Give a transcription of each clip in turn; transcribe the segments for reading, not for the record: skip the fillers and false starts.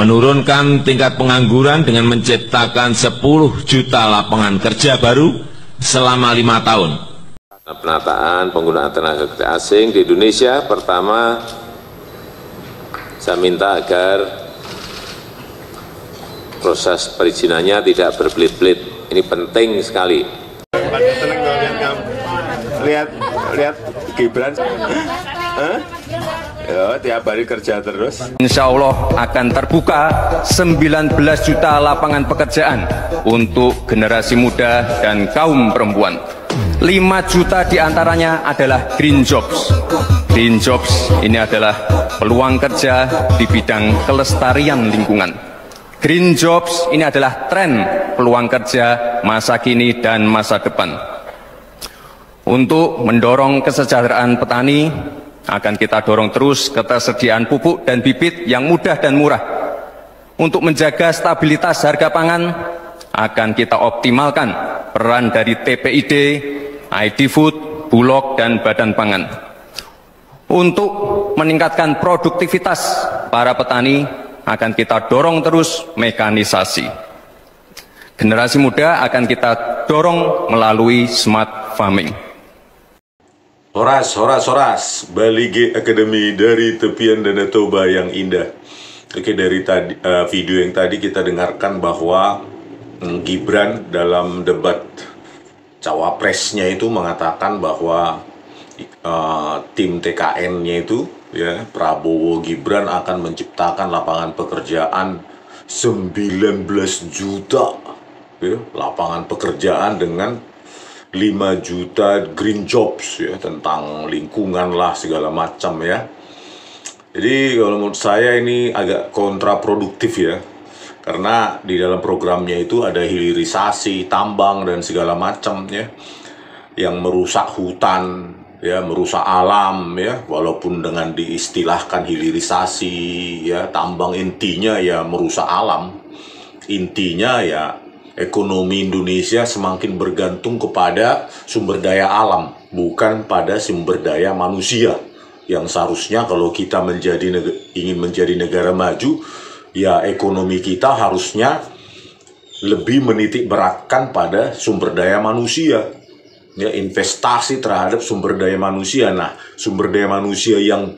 menurunkan tingkat pengangguran dengan menciptakan 10 juta lapangan kerja baru selama 5 tahun. Penataan penggunaan tenaga kerja asing di Indonesia, pertama saya minta agar proses perizinannya tidak berbelit-belit. Ini penting sekali. Seneng dong lihat Gibran. Ya, tiap hari kerja terus. Insya Allah akan terbuka 19 juta lapangan pekerjaan untuk generasi muda dan kaum perempuan. 5 juta diantaranya adalah green jobs. Green jobs ini adalah peluang kerja di bidang kelestarian lingkungan. Green jobs ini adalah tren peluang kerja masa kini dan masa depan. Untuk mendorong kesejahteraan petani, akan kita dorong terus ketersediaan pupuk dan bibit yang mudah dan murah. Untuk menjaga stabilitas harga pangan, akan kita optimalkan peran dari TPID, ID Food, Bulog, dan Badan Pangan. Untuk meningkatkan produktivitas para petani, akan kita dorong terus mekanisasi. Generasi muda akan kita dorong melalui smart farming. Horas, Bali G Academy dari tepian Danau Toba yang indah. Oke, dari tadi video yang tadi kita dengarkan bahwa Gibran dalam debat cawapresnya itu mengatakan bahwa tim TKN-nya itu, ya, Prabowo Gibran akan menciptakan lapangan pekerjaan 19 juta, ya, lapangan pekerjaan dengan 5 juta green jobs, ya, tentang lingkungan lah segala macam, ya. Jadi kalau menurut saya ini agak kontraproduktif, ya, karena di dalam programnya itu ada hilirisasi tambang dan segala macam, ya, yang merusak hutan, ya, merusak alam, ya, walaupun dengan diistilahkan hilirisasi, ya, tambang intinya ya merusak alam, intinya ya ekonomi Indonesia semakin bergantung kepada sumber daya alam, bukan pada sumber daya manusia. Yang seharusnya kalau kita ingin menjadi negara maju, ya ekonomi kita harusnya lebih menitik beratkan pada sumber daya manusia. Ya, investasi terhadap sumber daya manusia. Nah, sumber daya manusia yang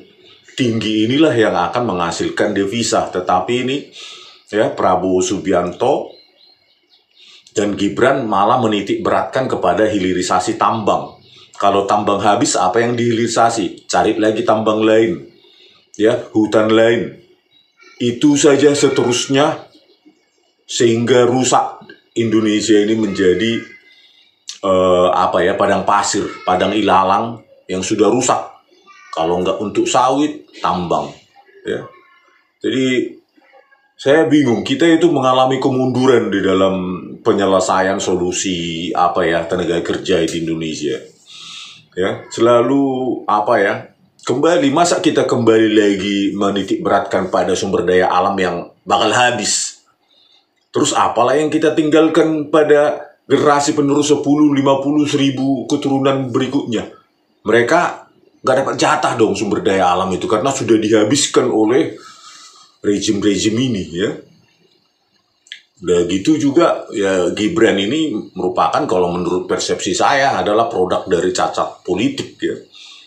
tinggi inilah yang akan menghasilkan devisa. Tetapi ini, ya, Prabowo Subianto dan Gibran malah menitik beratkan kepada hilirisasi tambang. Kalau tambang habis, apa yang dihilirisasi? Cari lagi tambang lain, ya, hutan lain. Itu saja seterusnya, sehingga rusak Indonesia ini menjadi padang pasir, padang ilalang yang sudah rusak. Kalau nggak untuk sawit, tambang, ya. Jadi saya bingung, kita itu mengalami kemunduran di dalam penyelesaian solusi tenaga kerja di Indonesia. Ya, selalu kembali, masa kita kembali lagi menitik beratkan pada sumber daya alam yang bakal habis. Terus apalah yang kita tinggalkan pada generasi penerus 10, 50, 1000 keturunan berikutnya? Mereka nggak dapat jatah dong sumber daya alam itu, karena sudah dihabiskan oleh rejim-rejim ini, ya. Udah gitu juga, ya, Gibran ini merupakan, kalau menurut persepsi saya, adalah produk dari cacat politik, ya.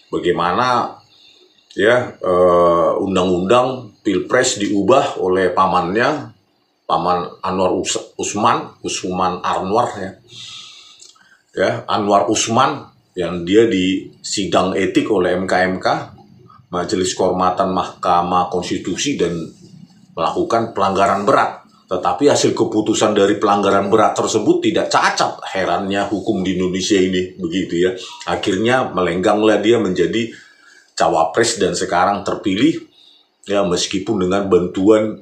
Bagaimana, ya, undang-undang Pilpres diubah oleh paman Anwar Usman Anwar, ya. Ya, Anwar Usman, yang dia di sidang etik oleh MKMK, Majelis Kehormatan Mahkamah Konstitusi, dan melakukan pelanggaran berat. Tetapi hasil keputusan dari pelanggaran berat tersebut tidak cacat. Herannya hukum di Indonesia ini, begitu, ya. Akhirnya melengganglah dia menjadi cawapres dan sekarang terpilih, ya, meskipun dengan bantuan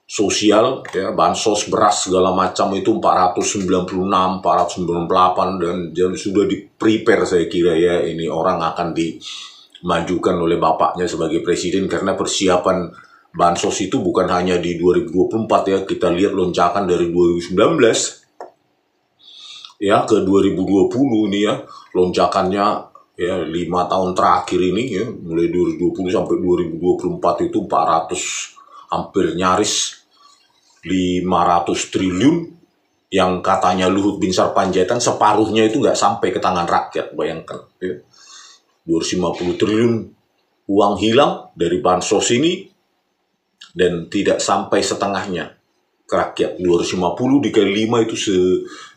sosial, ya, bansos, beras segala macam itu 496, 498, dan sudah di-prepare, saya kira, ya, ini orang akan dimajukan oleh bapaknya sebagai presiden, karena persiapan bansos itu bukan hanya di 2024, ya. Kita lihat lonjakan dari 2019, ya, ke 2020 ini, ya, lonjakannya, ya, 5 tahun terakhir ini, ya, mulai 2020 sampai 2024 itu hampir nyaris 500 triliun, yang katanya Luhut Binsar Panjaitan separuhnya itu nggak sampai ke tangan rakyat, bayangkan. Ya. 250 triliun uang hilang dari bansos ini, dan tidak sampai setengahnya ke rakyat. 250 dikali 5 itu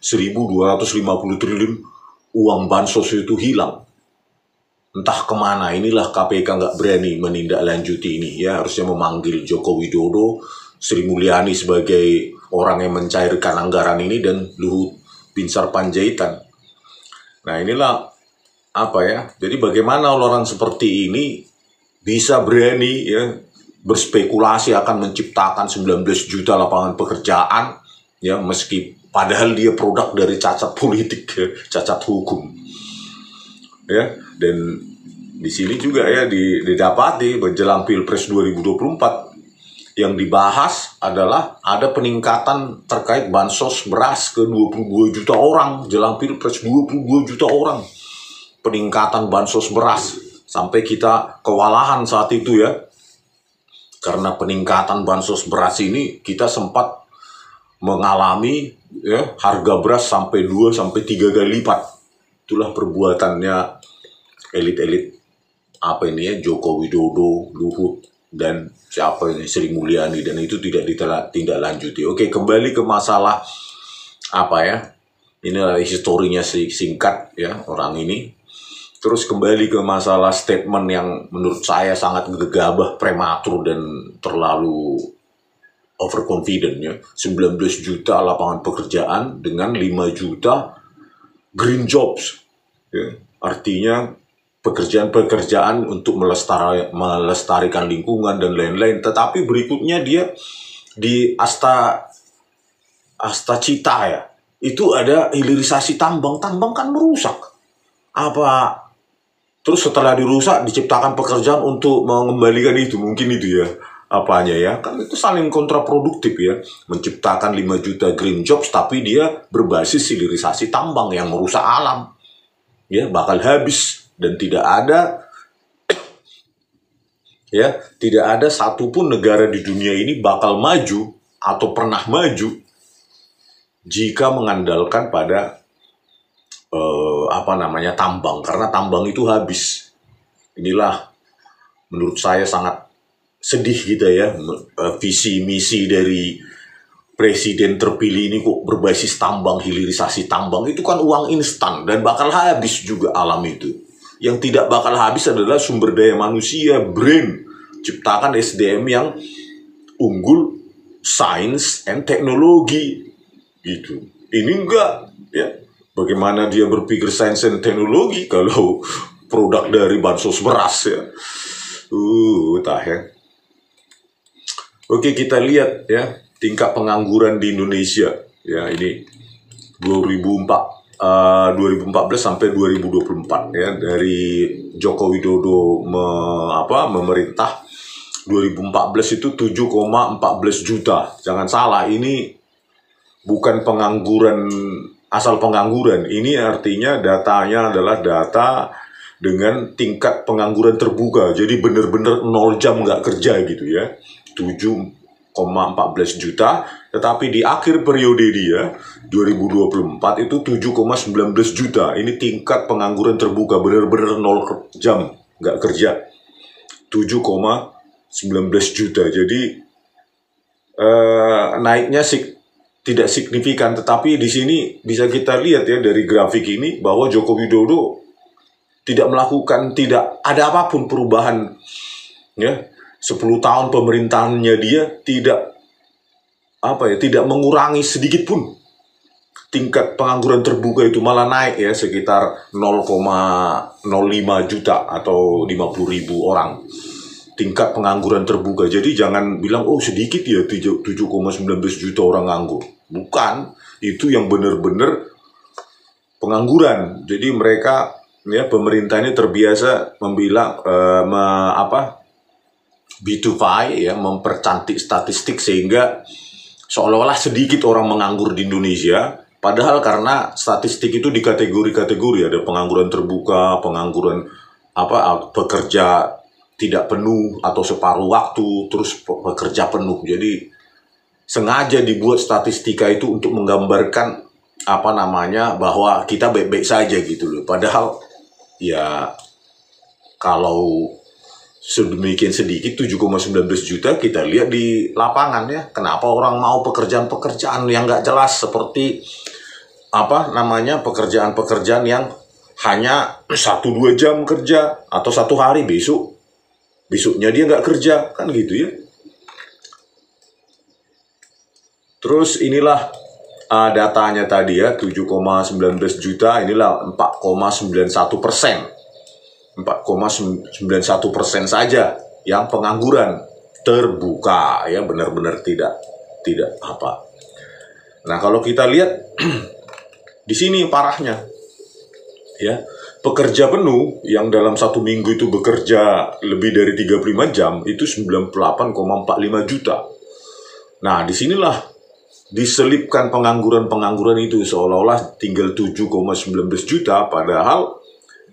1.250 triliun uang bansos itu hilang. Entah kemana. Inilah KPK nggak berani menindaklanjuti ini. Ya, harusnya memanggil Joko Widodo, Sri Mulyani sebagai orang yang mencairkan anggaran ini, dan Luhut Binsar Panjaitan. Nah, inilah apa ya? Jadi bagaimana orang seperti ini bisa berani ya berspekulasi akan menciptakan 19 juta lapangan pekerjaan, ya, meski padahal dia produk dari cacat politik, ya, cacat hukum. Ya, dan di sini juga ya didapati menjelang Pilpres 2024 yang dibahas adalah ada peningkatan terkait bansos beras ke 22 juta orang jelang Pilpres. 22 juta orang peningkatan bansos beras, sampai kita kewalahan saat itu ya, karena peningkatan bansos beras ini kita sempat mengalami ya harga beras sampai 2-3 kali lipat. Itulah perbuatannya elit-elit apa ini ya, Joko Widodo, Luhut, dan siapa ini, Sri Mulyani, dan itu tidak ditindaklanjuti. Oke, kembali ke masalah apa ya, ini historinya singkat ya orang ini. Terus kembali ke masalah statement yang menurut saya sangat gegabah, prematur, dan terlalu overconfident ya. 19 juta lapangan pekerjaan dengan 5 juta green jobs ya. Artinya pekerjaan-pekerjaan untuk melestarikan lingkungan dan lain-lain. Tetapi berikutnya dia di Asta Cita ya, itu ada hilirisasi tambang. Tambang kan merusak. Apa? Terus setelah dirusak diciptakan pekerjaan untuk mengembalikan itu, mungkin itu ya apanya ya. Kan itu saling kontraproduktif ya. Menciptakan 5 juta green jobs tapi dia berbasis hilirisasi tambang yang merusak alam. Ya, bakal habis, dan tidak ada ya, tidak ada satupun negara di dunia ini bakal maju atau pernah maju jika mengandalkan pada tambang, karena tambang itu habis. Inilah menurut saya sangat sedih gitu ya, visi misi dari presiden terpilih ini kok berbasis tambang, hilirisasi tambang. Itu kan uang instan dan bakal habis juga alam itu. Yang tidak bakal habis adalah sumber daya manusia, brain. Ciptakan SDM yang unggul, science and teknologi gitu. Ini enggak ya. Bagaimana dia berpikir sains dan teknologi kalau produk dari bansos beras ya. Ya. Oke, kita lihat ya tingkat pengangguran di Indonesia ya, ini 2014 sampai 2024 ya, dari Joko Widodo memerintah 2014 itu 7,14 juta. Jangan salah, ini bukan pengangguran asal pengangguran. Ini artinya datanya adalah data dengan tingkat pengangguran terbuka. Jadi benar-benar 0 jam nggak kerja gitu ya. 7,14 juta, tetapi di akhir periode dia 2024 itu 7,19 juta. Ini tingkat pengangguran terbuka, benar-benar 0 jam nggak kerja. 7,19 juta. Jadi naiknya tidak signifikan, tetapi di sini bisa kita lihat ya dari grafik ini bahwa Joko Widodo tidak ada apapun perubahan ya. 10 tahun pemerintahannya dia tidak mengurangi sedikit pun tingkat pengangguran terbuka itu, malah naik ya sekitar 0,05 juta atau 50.000 orang tingkat pengangguran terbuka. Jadi jangan bilang oh sedikit ya 7,19 juta orang nganggur. Bukan, itu yang benar-benar pengangguran. Jadi mereka ya, pemerintah ini terbiasa membilang B2V ya, mempercantik statistik sehingga seolah-olah sedikit orang menganggur di Indonesia. Padahal karena statistik itu di kategori-kategori, ada pengangguran terbuka, pengangguran pekerja tidak penuh atau separuh waktu, terus bekerja penuh. Jadi sengaja dibuat statistika itu untuk menggambarkan bahwa kita baik-baik saja gitu loh. Padahal ya kalau sedemikian sedikit 7,19 juta kita lihat di lapangan ya. Kenapa orang mau pekerjaan-pekerjaan yang nggak jelas seperti pekerjaan-pekerjaan yang hanya 1-2 jam kerja atau 1 hari, besoknya dia nggak kerja, kan gitu ya. Terus inilah datanya tadi ya, 7,19 juta, inilah 4,91%. 4,91% saja yang pengangguran terbuka ya, benar-benar tidak apa. Nah, kalau kita lihat di sini parahnya ya, pekerja penuh yang dalam 1 minggu itu bekerja lebih dari 35 jam itu 98,45 juta. Nah, disinilah diselipkan pengangguran itu seolah-olah tinggal 7,19 juta, padahal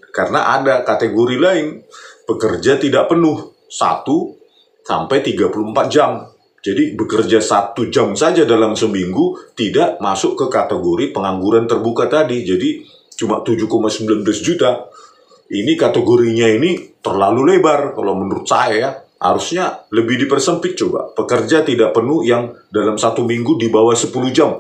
karena ada kategori lain, bekerja tidak penuh 1 sampai 34 jam. Jadi bekerja 1 jam saja dalam seminggu tidak masuk ke kategori pengangguran terbuka tadi. Jadi cuma 7,19 juta. Ini kategorinya ini terlalu lebar kalau menurut saya ya. Harusnya lebih dipersempit coba. Pekerja tidak penuh yang dalam 1 minggu di bawah 10 jam.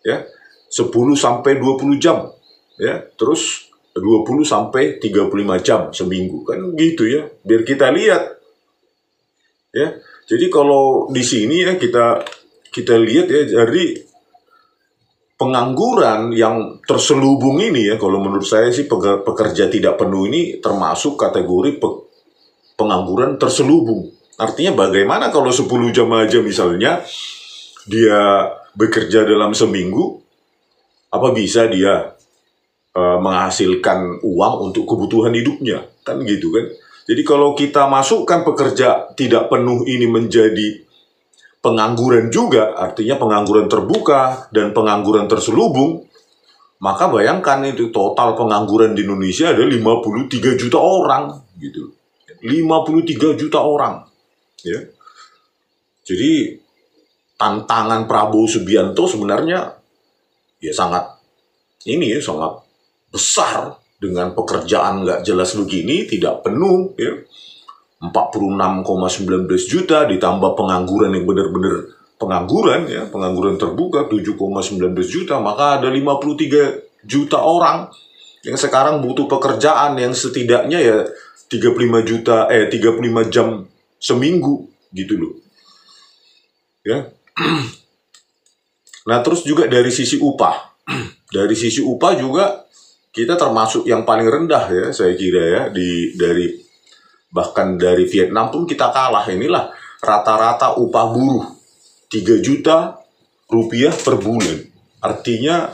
Ya, 10 sampai 20 jam. Ya, terus 20 sampai 35 jam seminggu, kan gitu ya, biar kita lihat ya. Jadi kalau di sini ya kita lihat ya, dari pengangguran yang terselubung ini ya, kalau menurut saya sih pekerja tidak penuh ini termasuk kategori pengangguran terselubung. Artinya bagaimana kalau 10 jam aja misalnya dia bekerja dalam seminggu, apa bisa dia menghasilkan uang untuk kebutuhan hidupnya, kan gitu kan. Jadi kalau kita masukkan pekerja tidak penuh ini menjadi pengangguran juga, artinya pengangguran terbuka dan pengangguran terselubung, maka bayangkan itu total pengangguran di Indonesia ada 53 juta orang gitu. 53 juta orang ya. Jadi tantangan Prabowo Subianto sebenarnya ya sangat besar dengan pekerjaan nggak jelas begini, tidak penuh ya. 46,19 juta ditambah pengangguran yang benar-benar pengangguran ya, pengangguran terbuka 7,19 juta, maka ada 53 juta orang yang sekarang butuh pekerjaan yang setidaknya ya 35 jam seminggu gitu loh. Ya. Nah, terus juga dari sisi upah. Dari sisi upah juga kita termasuk yang paling rendah ya, saya kira ya, bahkan dari Vietnam pun kita kalah. Inilah rata-rata upah buruh 3 juta rupiah per bulan. Artinya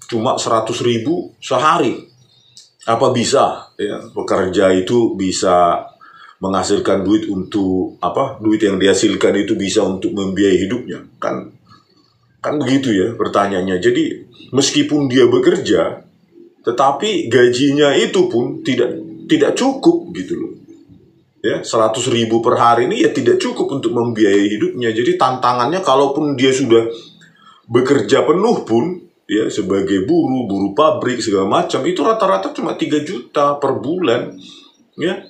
cuma 100.000 sehari. Apa bisa ya pekerja itu bisa menghasilkan duit untuk duit yang dihasilkan itu bisa untuk membiayai hidupnya? Kan begitu ya pertanyaannya. Jadi meskipun dia bekerja, tetapi gajinya itu pun tidak cukup gitu loh. Ya, 100.000 per hari ini ya tidak cukup untuk membiayai hidupnya. Jadi tantangannya kalaupun dia sudah bekerja penuh pun ya sebagai buruh pabrik segala macam, itu rata-rata cuma 3 juta per bulan. Ya.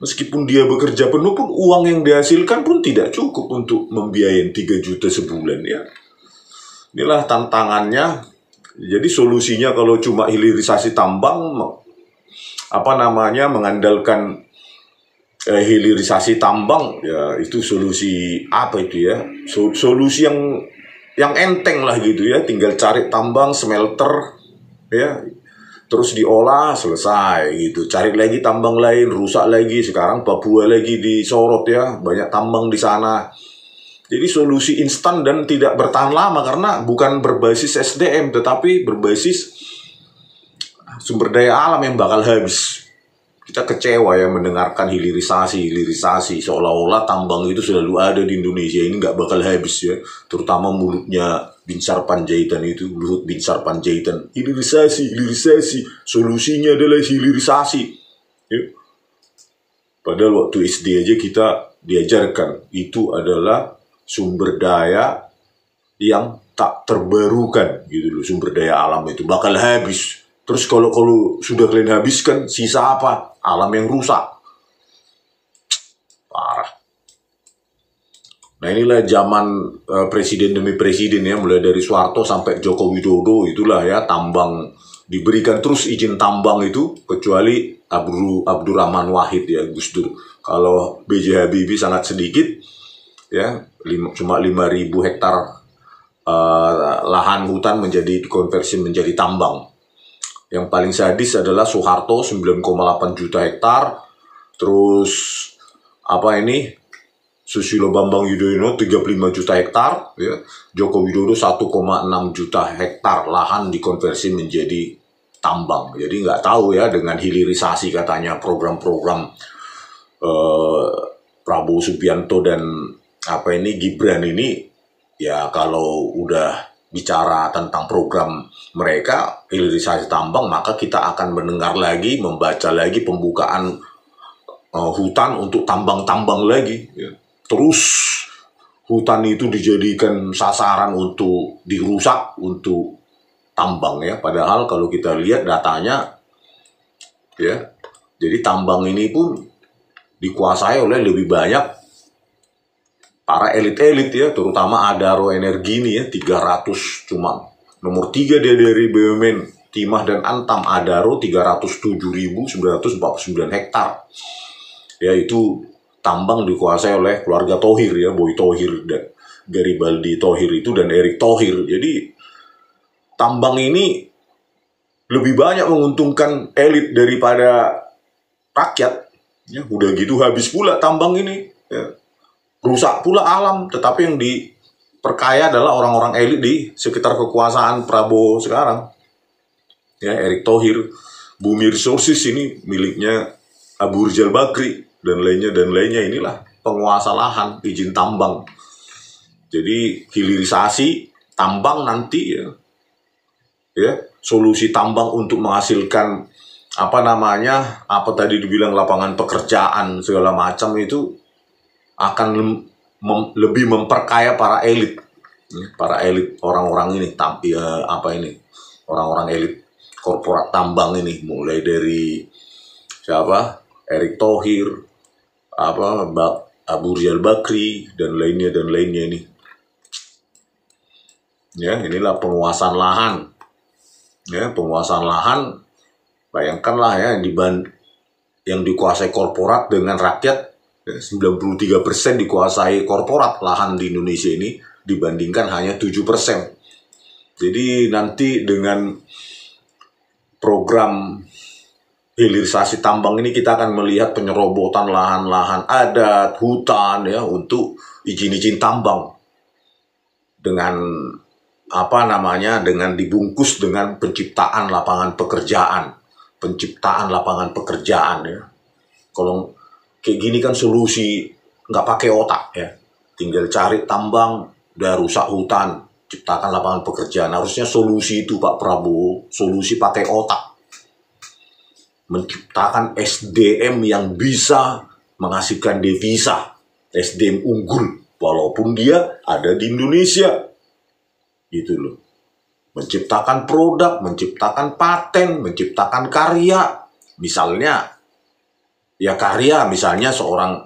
Meskipun dia bekerja penuh pun uang yang dihasilkan pun tidak cukup untuk membiayai 3 juta sebulan ya. Inilah tantangannya. Jadi solusinya kalau cuma hilirisasi tambang, mengandalkan hilirisasi tambang, ya itu solusi solusi yang enteng lah gitu ya, tinggal cari tambang, smelter ya, terus diolah, selesai gitu. Cari lagi tambang lain, rusak lagi. Sekarang Papua lagi disorot ya, banyak tambang di sana. Jadi solusi instan dan tidak bertahan lama karena bukan berbasis SDM tetapi berbasis sumber daya alam yang bakal habis. Kita kecewa ya mendengarkan hilirisasi seolah-olah tambang itu selalu ada di Indonesia, ini nggak bakal habis ya. Terutama mulutnya Binsar Panjaitan itu, Luhut Binsar Panjaitan, hilirisasi, solusinya adalah hilirisasi. Ya. Padahal waktu SD aja kita diajarkan itu adalah sumber daya yang tak terbarukan gitu loh. Sumber daya alam itu bakal habis. Terus kalau sudah kalian habiskan, sisa apa? Alam yang rusak. Parah. Nah inilah zaman presiden demi presiden ya, mulai dari Soeharto sampai Joko Widodo, itulah ya, tambang diberikan terus izin tambang itu, kecuali Abdurrahman Wahid ya, Gus Dur. Kalau B.J. Habibie sangat sedikit ya, cuma 5.000 hektar lahan hutan dikonversi menjadi tambang. Yang paling sadis adalah Soeharto 9,8 juta hektar, terus Susilo Bambang Yudhoyono 35 juta hektar, ya. Joko Widodo 1,6 juta hektar lahan dikonversi menjadi tambang. Jadi nggak tahu ya, dengan hilirisasi katanya program-program Prabowo Subianto dan Gibran ini, ya kalau udah bicara tentang program mereka hilirisasi tambang, maka kita akan mendengar lagi, membaca lagi pembukaan hutan untuk tambang-tambang lagi. Ya. Terus hutan itu dijadikan sasaran untuk dirusak untuk tambang ya. Padahal kalau kita lihat datanya ya, jadi tambang ini pun dikuasai oleh lebih banyak para elit-elit ya, terutama Adaro Energi ini ya, 300 cuma nomor 3 dia dari BUMN Timah dan Antam. Adaro 307.949 hektar. Ya itu tambang dikuasai oleh keluarga Thohir ya, Boy Thohir dan Garibaldi Thohir itu dan Erick Thohir. Jadi tambang ini lebih banyak menguntungkan elit daripada rakyat. Ya, udah gitu habis pula tambang ini. Ya. Rusak pula alam, tetapi yang diperkaya adalah orang-orang elit di sekitar kekuasaan Prabowo sekarang. Ya, Erick Thohir, Bumi Resources ini miliknya Abu Rizal Bakri dan lainnya inilah penguasa lahan, izin tambang. Jadi hilirisasi tambang nanti ya solusi tambang untuk menghasilkan tadi dibilang lapangan pekerjaan segala macam itu akan lebih memperkaya para elit orang-orang ini orang-orang elit korporat tambang ini, mulai dari Erick Thohir, Abu Rizal Bakri dan lainnya ini. Ya, inilah penguasaan lahan. Ya, penguasaan lahan, bayangkanlah ya, yang dikuasai korporat dengan rakyat, 93% dikuasai korporat lahan di Indonesia ini, dibandingkan hanya 7%. Jadi nanti dengan program hilirisasi tambang ini kita akan melihat penyerobotan lahan-lahan adat, hutan ya, untuk izin-izin tambang. Dengan dengan dibungkus dengan penciptaan lapangan pekerjaan ya. Kalau kayak gini kan solusi nggak pakai otak ya, tinggal cari tambang, udah rusak hutan, ciptakan lapangan pekerjaan. Harusnya solusi itu Pak Prabowo, solusi pakai otak, menciptakan SDM yang bisa menghasilkan devisa, SDM unggul walaupun dia ada di Indonesia. Gitu loh. Menciptakan produk, menciptakan paten, menciptakan karya. Misalnya seorang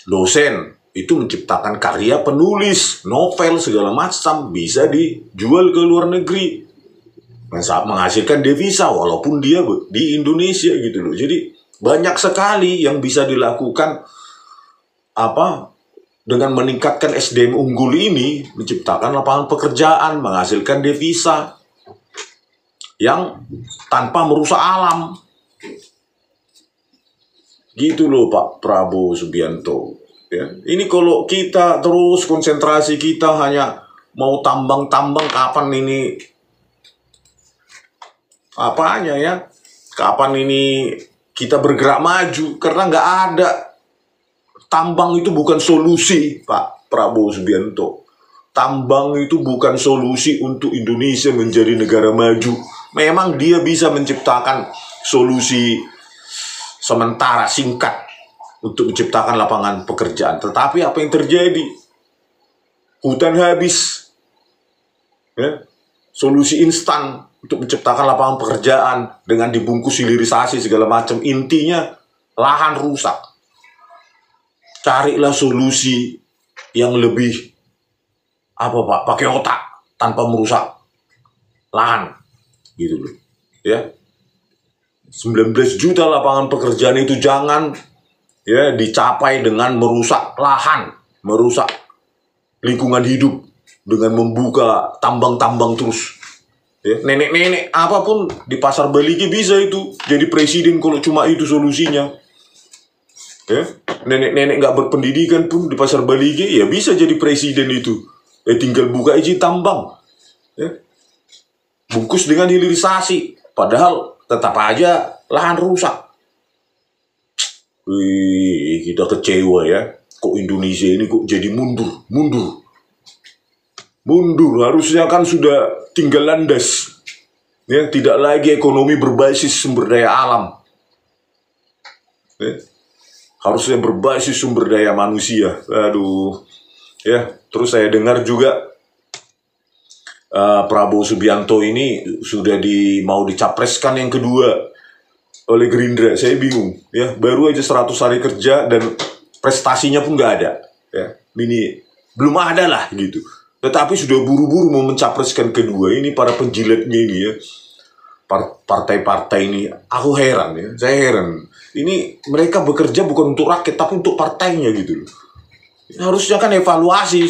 dosen itu menciptakan karya penulis, novel segala macam, bisa dijual ke luar negeri, menghasilkan devisa walaupun dia di Indonesia gitu loh. Jadi banyak sekali yang bisa dilakukan dengan meningkatkan SDM unggul ini, menciptakan lapangan pekerjaan, menghasilkan devisa yang tanpa merusak alam. Gitu loh Pak Prabowo Subianto. Ya. Ini kalau kita terus konsentrasi kita hanya mau tambang-tambang, kapan ini kapan ini kita bergerak maju? Karena nggak ada. Tambang itu bukan solusi, Pak Prabowo Subianto. Tambang itu bukan solusi untuk Indonesia menjadi negara maju. Memang dia bisa menciptakan solusi sementara singkat untuk menciptakan lapangan pekerjaan. Tetapi apa yang terjadi? Hutan habis. Ya. Solusi instan untuk menciptakan lapangan pekerjaan dengan dibungkus hilirisasi segala macam. Intinya lahan rusak. Carilah solusi yang lebih pakai otak tanpa merusak lahan. Gitu loh. Ya. 19 juta lapangan pekerjaan itu jangan ya dicapai dengan merusak lahan, merusak lingkungan hidup dengan membuka tambang-tambang terus. Ya, nenek-nenek apapun di pasar Baligi bisa itu jadi presiden kalau cuma itu solusinya. Ya, nenek-nenek nggak berpendidikan pun di pasar Baligi ya bisa jadi presiden itu. Tinggal buka izin tambang. Ya. Bungkus dengan hilirisasi, padahal tetap aja lahan rusak. Wih, kita kecewa ya. Kok Indonesia ini kok jadi mundur. Harusnya kan sudah tinggal landas. Ya, tidak lagi ekonomi berbasis sumber daya alam. Ya, harusnya berbasis sumber daya manusia. Aduh. Ya, terus saya dengar juga Prabowo Subianto ini sudah mau dicapreskan yang kedua oleh Gerindra. Saya bingung. Ya, baru aja 100 hari kerja dan prestasinya pun nggak ada. Ya, ini belum ada lah gitu. Tetapi sudah buru-buru mau mencapreskan kedua. Ini para penjilatnya ini ya. Partai-partai ini. Aku heran ya. Saya heran. Ini mereka bekerja bukan untuk rakyat tapi untuk partainya gitu loh. Harusnya kan evaluasi.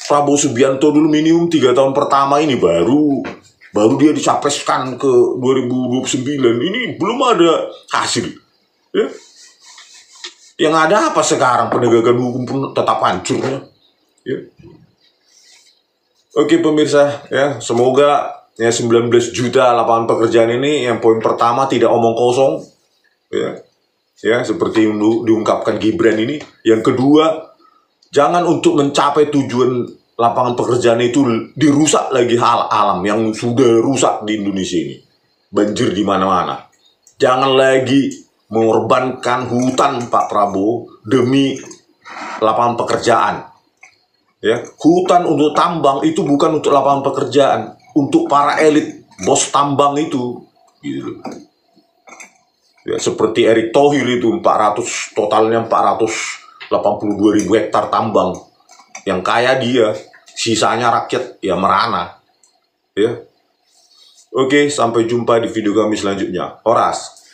Prabowo Subianto dulu minimum 3 tahun pertama ini baru dia dicapreskan ke 2029. Ini belum ada hasil. Ya. Yang ada apa sekarang? Penegakan hukum pun tetap hancur. Ya. Oke pemirsa, ya semoga ya 19 juta lapangan pekerjaan ini yang poin pertama tidak omong kosong, ya seperti yang diungkapkan Gibran ini. Yang kedua, jangan untuk mencapai tujuan lapangan pekerjaan itu dirusak lagi alam yang sudah rusak di Indonesia ini, banjir di mana-mana. Jangan lagi mengorbankan hutan Pak Prabowo demi lapangan pekerjaan. Ya, hutan untuk tambang itu bukan untuk lapangan pekerjaan, untuk para elit bos tambang itu. Gitu. Ya, seperti Erick Thohir itu totalnya 482.000 hektar tambang. Yang kaya dia, sisanya rakyat ya merana. Ya. Oke, sampai jumpa di video kami selanjutnya. Horas.